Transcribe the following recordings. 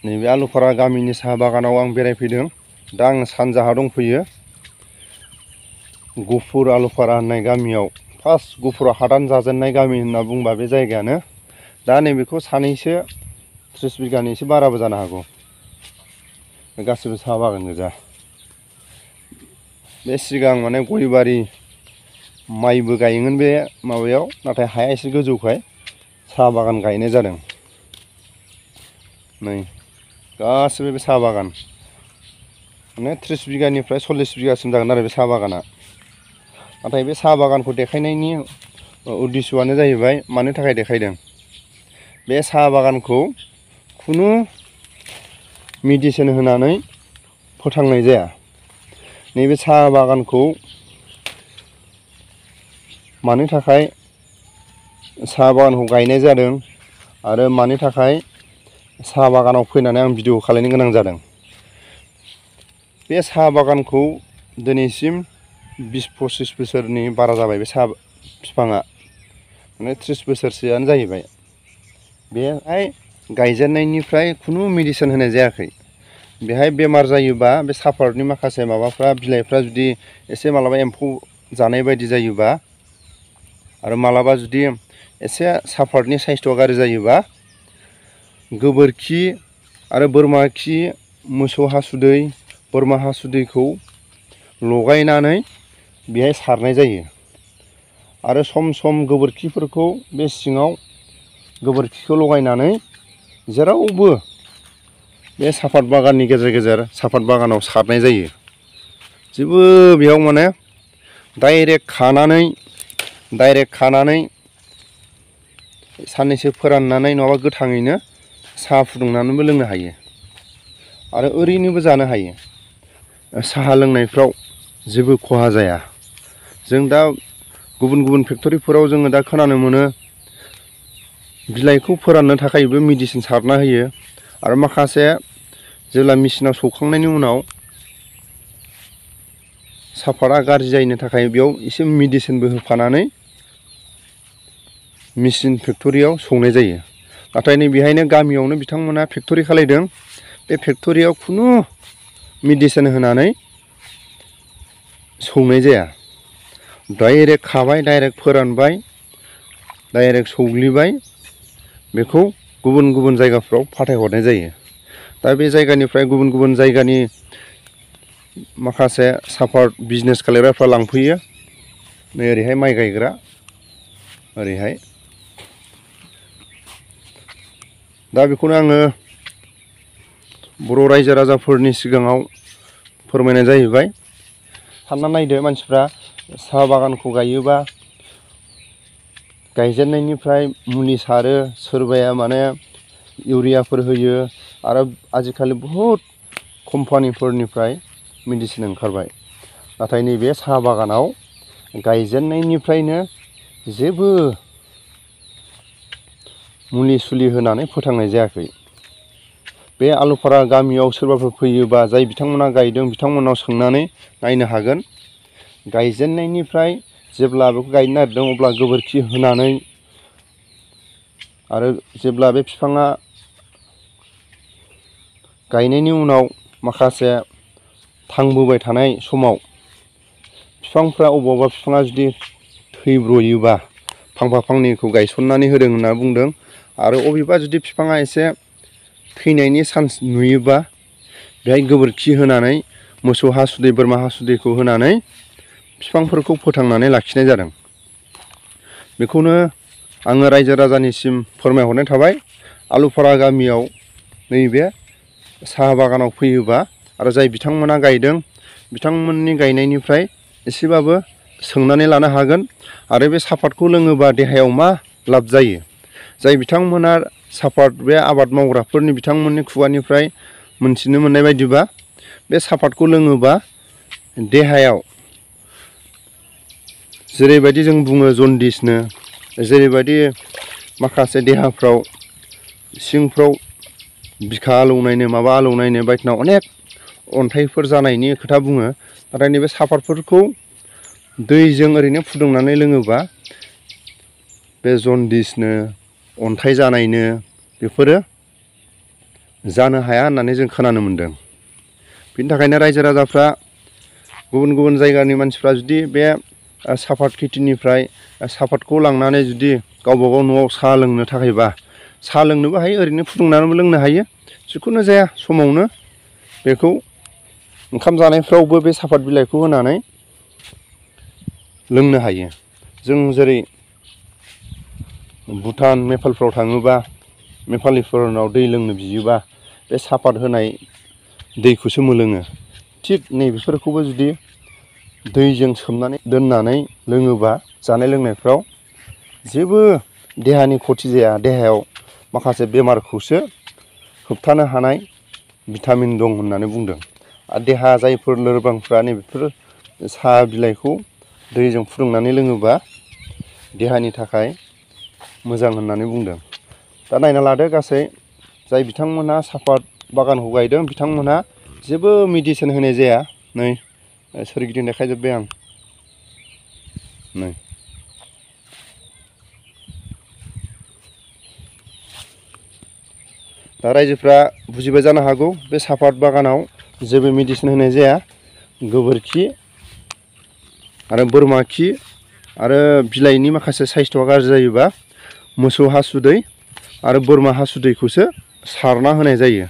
नैबे आलुफारा गामिनि साहा बागानाव आं बेरायफैदों। दा आं सानजाहा दंफैयो गहपुर आलुफारा होननाय गामियाव। फार्स्ट गहपुराव हादान जाजेननाय गामि होनना बुंबा बे जायगायानो। दा नैबेखौ सानैसो 30 बिगानि एसे बाराबो जानो हागौ। गासिबो साहा बागान गोजा। बे सिगां माने गयबारि माइबो गायोमोन बे माबायाव, नाथाय हाया एसे गोजौखाय साहा बागान गायनाय जादों। नै गासिबो बे साहा बागान माने 30 बिगानिफ्राय 40 बिगासिम जागोन आरो बे साहा बागाना। नाथाय बे साहा बागानखौ देखायनायनि उद्देश्यआनो जाहैबाय, मानो थाखाय देखायदों, बे साहा बागानखौ खुनु मेडिसिन होनानै फोथांनाय जाया। नैबे साहा बागानखौ मानो थाखाय साहा बागानखौ गायनाय जादों आरो मानो थाखाय साहा बागानाव फैनानै आं भिडिअ खालामनो गोनां जादों। बे साहा बागानखौ दिनैसिम 20-25 बोसोरनि बारा जाबाय। बे साहा बिफाङा माने 30 बोसोरसोआनो जाहैबाय। बेहाय गायजेननायनिफ्राय खुनु मेडिसिन होनाय जायाखै। बेहाय बेमार जायोबा बे साफातनि माखासे माबाफ्रा, बिलाइफ्रा जुदि एसे मालाबा एम्फौ जानाय बायदि जायोबा आरो मालाबा जुदि एसे साफातनि साइस्थ'आ गाज्रि जायोबा गोबोरखि आरो बोरमा खि, मोसौ हासुदै, बोरमा हासुदैखौ लगायनानै बेहाय सारनाय जायो। आरो सम सम गोबोरखिफोरखौ बे सिङाव गोबोरखिखौ लगायनानै जेरावबो बे साफात बागाननि गेजेर गेजेर साफात बागानाव सारनाय जायो। जेबो बेयाव माने डाइरेक्ट खानानै साननैसो फोराननानै नङाबा गोथाङैनो साहा फुदुंनानैबो लोंनो हायो आरो ओरैनोबो जानो हायो। साहा लोंनायफ्राव जेबो खहा जाया। जों दा गुबुन गुबुन फेक्ट'रिफोराव जोङो दा खोनानो मोनो बिलाइखौ फोराननो थाखायबो मेडिसिन सारना होयो आरो माखासे जेब्ला मेचिनाव सौखांनायनि उनाव साफातआ गाज्रि जायैनि थाखाय बेयाव एसे मेडिसिनबो होफानानै मेचिन फेक्ट'रियाव सौनाय जायो। नाथाय नै बेहायनो गामियावनो बिथांमोना फेक्ट'रि खालायदों। बे फेक्ट'रियाव खुनु मेडिसिन होनानै सौनाय जाया। डाइरेक्ट खाबाय, डाइरेक्ट फोरानबाय, डाइरेक्ट सौग्लिबाय, बेखौ गुबुन गुबुन जायगाफ्राव फाथायहरनाय जायो। दा बे जायगानिफ्राय गुबुन गुबुन जायगानि माखासे साफात बिजनेस खालामग्राफ्रा लांफैयो। नै ओरैहाय माइ गायग्रा, ओरैहाय। दा बेखौनो आङो बर' रायजो राजाफोरनि सिगाङाव फोरमायनाय जाहैबाय। सानना नायदो मानसिफ्रा, साहा बागानखौ गायोबा गायजेननायनिफ्राय मुलि सारो, सोरबाया माने इउरियाफोर होयो आरो आजिखालि बहुद कम्पानिफोरनिफ्राय मेडिसिन ओंखारबाय। नाथाय नैबे साहा बागानाव गायजेननायनिफ्रायनो जेबो मुलि सुलि होनानै फोथांनाय जायाखै। बे आलुफारा गामियाव सोरबाफोर फैयोबा, जाय बिथांमोना गायदों बिथांमोनाव सोंनानै नायनो हागोन। गायजेननायनिफ्राय जेब्ला बेखौ गायनो नागिरदों अब्ला गोबोरखि होनानै आरो जेब्ला बे बिफाङा गायनायनि उनाव माखासे थांबोबाय थानाय समाव बिफांफ्रा अबावबा बिफाङा जुदि थैब्र'योबा फांफा फांनैखौ गायसननानै होदों होनना बुंदों। आरो अबेबा जुदि बिफाङा एसे थैनायनि चान्स नुयोबा बेहाय गोबोरखि होनानै, मोसौ हासुदै, बोरमा हासुदैखौ होनानै बिफांफोरखौ फोथांनानै लाखिनाय जादों। बेखौनो आङो रायजो राजानिसिम फोरमायहरनाय थाबाय। आलुफारा गामियाव नैबे साहा बागानाव फैयोबा आरो जाय बिथांमोना गायदों बिथांमोननि गायनायनिफ्राय एसेबाबो सोंनानै लानो हागोन। आरो बे साफातखौ लोङोबा देहायाव मा लाब जायो, जाय बिथांमोना साफात बे आबाद मावग्राफोरनि बिथांमोननि खुगानिफ्राय मोनथिनो मोननाय बायदिबा बे साफातखौ लोङोबा देहायाव जेरैबायदि जों बुङो जन्दिसनो, जेरैबायदि माखासे देहाफ्राव सिंफ्राव बिखा आलौनायनो, माबा आलौनायनो बायदिना अनेक अन्थाइफोर जानायनि खोथा बुङो। नाथाय नैबे साफातफोरखौ दैजों ओरैनो फुदुंनानै लोङोबा बे जन्दिसनो, अन्थाइ जानायनो बेफोरो जानो हाया होननानै जों खोनानो मोन्दों। बिनि थाखायनो रायजो राजाफ्रा गुबुन गुबुन जायगानि मानसिफ्रा जुदि बे सापात खेथिनिफ्राय सापातखौ लांनानै जुदि गावबा गाव न'आव साहा लोंनो थाखायबा साहा लोंनोबो हायो, ओरैनो फुदुंनानैबो लोंनो हायो। जिखुनु जाया समावनो बेखौ ओंखाम जानायफ्रावबो बे सापात बिलाइखौ होनानै लोंनो हायो। जों जेरै भुटान नेपालफ्राव थाङोबा नेपालिफोरनाव दै लोंनो बियोबा बे सापात होनाय दैखौसो मोनलोङो। थिग नैबेफोरखौबो जुदि दैजों सोमनानै दोननानै लोङोबा जानाय लोंनायफ्राव जेबो देहानि खथि जाया। देहायाव माखासे बेमारखौसो होबथानो हानाय भिटामिन दं होननानै बुंदों। आरो देहा जायफोर लोरबांफ्रा नैबेफोर साहा बिलाइखौ दैजों फुदुंनानै लोङोबा देहानि थाखाय मोजां होननानै बुंदों। दा नायना लादो गासै जाय बिथांमोनहा सापात बागानखौ गायदों बिथांमोनहा जेबो मेडिसिन होनाय जाया। नै सोरगिदिं देखायजोब्बाय आं। नै दा रायजोफ्रा बुजिबाय जानो हागौ बे सापात बागानाव जेबो मेडिसिन होनाय जाया। गोबोरखि आरो बोरमा खि आरो बिलाइनि माखासे साइस्थ'आ गाज्रि जायोबा मोसौ हासुदै आरो बोरमा हासुदैखौसो सारना होनाय जायो।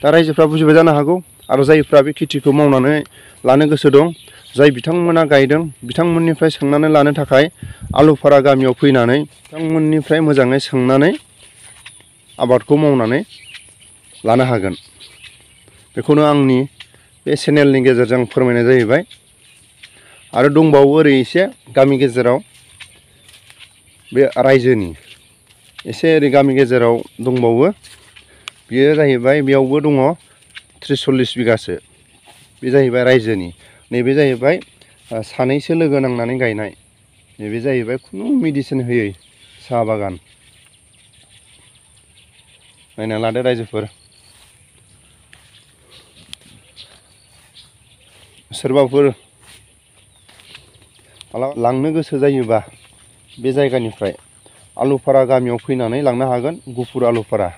दा रायजोफ्रा बुजिबाय जानो हागौ। आरो जायफ्रा बे खेथिखौ मावनानै लानो गोसो दं, जाय बिथांमोना गायदों बिथांमोननिफ्राय सोंनानै लानो थाखाय आलुफारा गामियाव फैनानै बिथांमोननिफ्राय मोजाङै सोंनानै आबादखौ मावनानै लानो हागोन। बेखौनो आंनि बे चेनेलनि गेजेरजों फोरमायनाय जाहैबाय। आरो दंबावो ओरै एसे गामि गेजेराव बे रायजोनि एसे ओरै गामि गेजेराव दंबावो। बेयो जाहैबाय बेयावबो दङ 30-40 बिगासो। बे जाहैबाय रायजोनि। नैबे जाहैबाय सानैसो लोगो नांनानै गायनाय। नैबे जाहैबाय खुनु मेडिसिन होयै साहा बागान। नायना लादो रायजोफोर। सोरबाफोर लांनो गोसो जायोबा बे जायगानिफ्राय आलुफारा गामियाव फैनानै लांनो हागोन। गुफुर आलुफारा।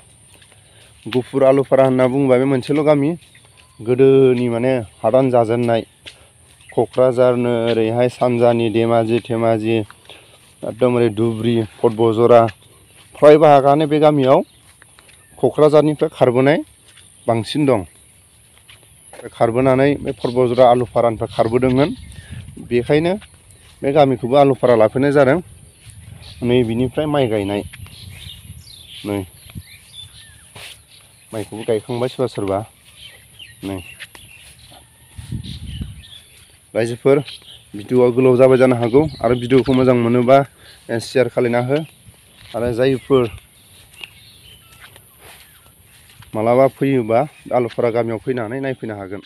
गुफुर आलुफारा होनना बुङोबा बे मोनसेल' गामि। गोदोनि माने हादान जाजेननाय क'क्राझारनो ओरैहाय सानजानि धेमाजि एकदम ओरै धुबुरि पटबजरा फ्राय बाहागानो बे गामियाव क'क्राझारनिफ्राय खारबोनाय बांसिन दं। खारबोनानै बे पटबजरा आलुफारानिफ्राय खारबोदोंमोन। बेखायनो बे गामिखौबो आलुफारा लाफैनाय जादों। नै बिनिफ्राय माइ गायनाय। नै माइखौबो गायखांबाय सोरबा सोरबा। नै रायजोफोर भिडिअआ गोलाव जाबाय जानो हागौ। आरो भिडिअखौ मोजां मोनोबा शेयार खालायना हो। आरो जायफोर मालाबा फैयोबा आलुफारा गामियाव फैनानै नायफैनो हागोन।